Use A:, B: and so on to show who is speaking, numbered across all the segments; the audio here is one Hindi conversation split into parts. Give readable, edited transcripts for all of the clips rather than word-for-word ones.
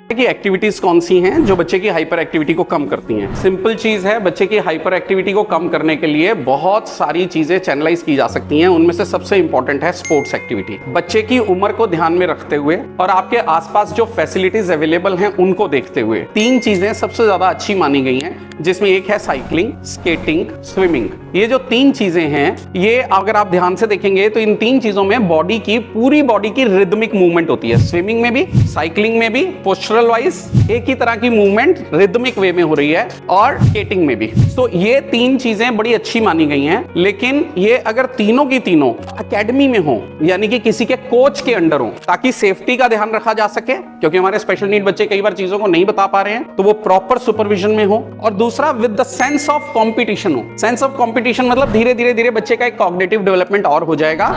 A: की एक्टिविटीज कौन सी हैं जो बच्चे की हाइपर एक्टिविटी को कम करती हैं। सिंपल चीज है, बच्चे की हाइपर एक्टिविटी को कम करने के लिए बहुत सारी चीजें चैनलाइज की जा सकती हैं। उनमें से सबसे इंपॉर्टेंट है स्पोर्ट्स एक्टिविटी। बच्चे की उम्र को ध्यान में रखते हुए और आपके आसपास जो फैसिलिटीज अवेलेबल हैं उनको देखते हुए 3 चीजें सबसे ज्यादा अच्छी मानी गई हैं, जिसमें एक है साइकिलिंग, स्केटिंग, स्विमिंग। ये जो 3 चीजें हैं, ये अगर आप ध्यान से देखेंगे तो इन 3 चीजों में बॉडी की, पूरी बॉडी की रिदमिक मूवमेंट होती है। स्विमिंग में भी, साइकिलिंग में भी, पोस्चरल वाइज एक ही तरह की मूवमेंट रिदमिक वे में हो रही है, और स्केटिंग में भी। तो ये 3 चीजें बड़ी अच्छी मानी गई हैं। लेकिन ये अगर तीनों की तीनों एकेडमी में हो, यानी कि किसी के कोच के अंडर हो, ताकि सेफ्टी का ध्यान रखा जा सके, क्योंकि हमारे स्पेशल नीड बच्चे कई बार चीजों को नहीं बता पा रहे हैं, तो वो प्रॉपर सुपरविजन में हो। और दूसरा with the sense of competition हो। सेंस ऑफ कंपटीशन मतलब धीरे धीरे बच्चे का एक कॉग्निटिव डेवलपमेंट और हो जाएगा,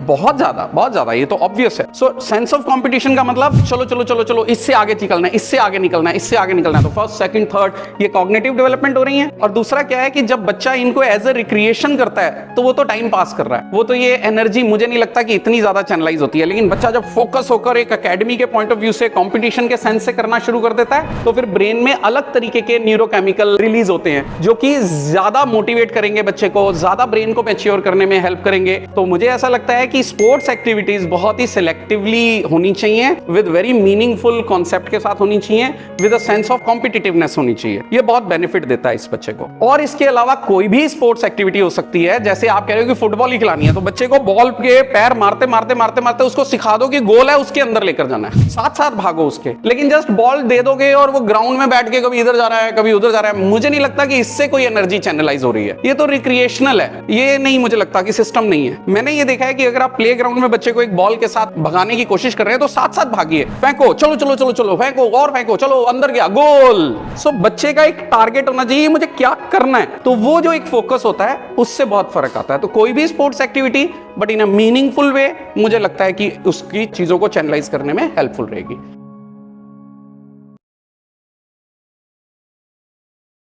A: बहुत ज्यादा, ये तो ऑब्वियस है। सो सेंस ऑफ कंपटीशन का मतलब चलो चलो चलो चलो, इससे आगे निकलना है, इससे आगे निकलना है, इससे आगे निकलना है। तो फर्स्ट, सेकंड, थर्ड, ये कॉग्निटिव डेवलपमेंट हो रही है। और दूसरा क्या है कि जब बच्चा इनको एज ए रिक्रिएशन करता है तो वो तो टाइम पास कर रहा है, वो तो ये एनर्जी मुझे नहीं लगता कि इतनी ज्यादा चैनलाइज होती है। लेकिन बच्चा जब फोकस होकर एक एकेडमी के पॉइंट ऑफ व्यू से, कंपटीशन के सेंस से करना शुरू कर देता है, तो फिर ब्रेन में अलग तरीके के न्यूरोकेमिकल रिलीज होते हैं, जो कि ज्यादा मोटिवेट करेंगे बच्चे को, ज्यादा ब्रेन को मैच्योर करने में हेल्प करेंगे। तो मुझे ऐसा लगता है कि स्पोर्ट्स एक्टिविटीज बहुत ही सिलेक्टिवली होनी चाहिए, विद वेरी मीनिंगफुल कॉन्सेप्ट के साथ होनी चाहिए, with a sense of competitiveness होनी चाहिए। ये बहुत बेनिफिट देता है इस बच्चे को। और इसके अलावा कोई भी स्पोर्ट्स एक्टिविटी हो सकती है। जैसे आप कह रहे हो कि फुटबॉल ही खिलानी है, तो बच्चे को बॉल के पैर मारते मारते मारते मारते उसको सिखा दो कि गोल है, उसके अंदर लेकर जाना है, साथ साथ भागो उसके। लेकिन जस्ट बॉल दे दोगे और वो ग्राउंड में बैठ के कभी इधर जा रहा है कभी उधर जा रहा है, मुझे नहीं लगता कि इससे कोई एनर्जी चैनलाइज हो रही है। ये तो रिक्रिएशनल है, ये नहीं, मुझे लगता कि सिस्टम नहीं है। मैंने ये देखा है कि अगर आप प्ले ग्राउंड में बच्चे को एक बॉल के साथ भगाने की कोशिश कर रहे हैं तो साथ साथ भागिए, फेंको, चलो चलो चलो चलो, फेंको और फेंको, चलो अंदर गया, गोल। सो बच्चे का एक टारगेट होना चाहिए, मुझे क्या करना है। तो वो जो एक फोकस होता है उससे बहुत फर्क आता है। तो कोई भी sports activity but in a meaningful वे, मुझे लगता है कि उसकी चीजों को चैनलाइज करने में हेल्पफुल रहेगी।